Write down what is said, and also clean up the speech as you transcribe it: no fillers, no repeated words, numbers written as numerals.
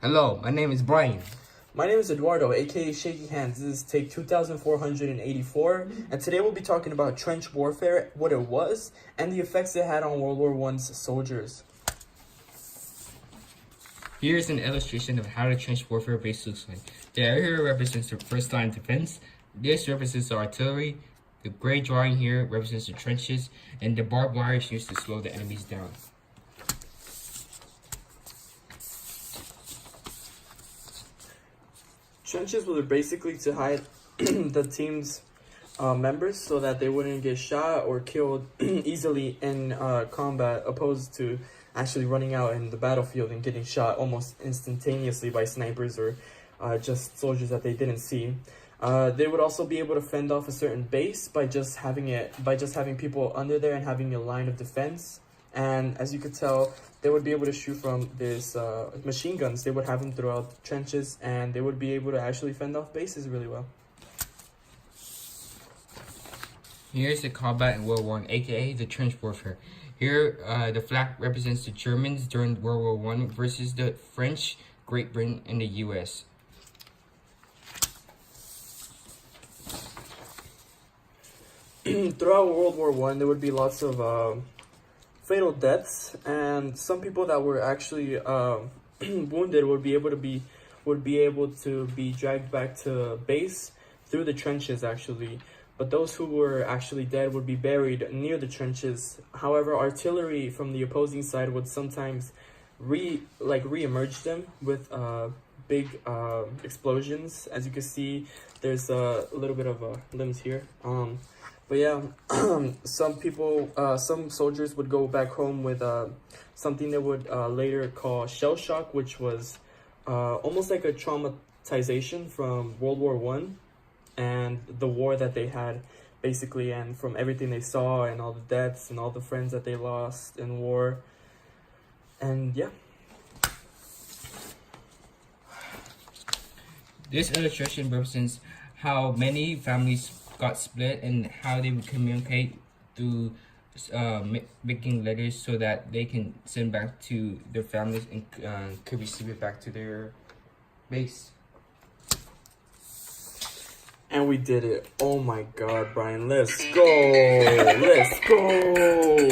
Hello, my name is Brian. My name is Eduardo, aka Shaky Hands. This is take 2484, and today we'll be talking about trench warfare, what it was, and the effects it had on World War I's soldiers. Here's an illustration of how the trench warfare base looks like. The area represents the first line defense. This represents the artillery. The gray drawing here represents the trenches, and the barbed wire is used to slow the enemies down. Trenches were basically to hide the team's members so that they wouldn't get shot or killed easily in combat, opposed to actually running out in the battlefield and getting shot almost instantaneously by snipers or just soldiers that they didn't see. They would also be able to fend off a certain base by just having people under there and having a line of defense. And as you could tell, they would be able to shoot from this machine guns. They would have them throughout the trenches, and they would be able to actually fend off bases really well. Here's the combat in World War I, aka the trench warfare. Here, the flag represents the Germans during World War I versus the French, Great Britain, and the US. Throughout World War I, there would be lots of fatal deaths, and some people that were actually wounded would be able to be dragged back to base through the trenches actually. But those who were actually dead would be buried near the trenches. However, artillery from the opposing side would sometimes re-emerge them with big explosions. As you can see, there's a little bit of limbs here. But yeah, some soldiers would go back home with something they would later call shell shock, which was almost like a traumatization from World War I and the war that they had, basically, and from everything they saw and all the deaths and all the friends that they lost in war. And yeah. This illustration represents how many families got split and how they would communicate through making letters so that they can send back to their families and could receive it back to their base. And we did it. Oh my god, Brian. Let's go. Let's go.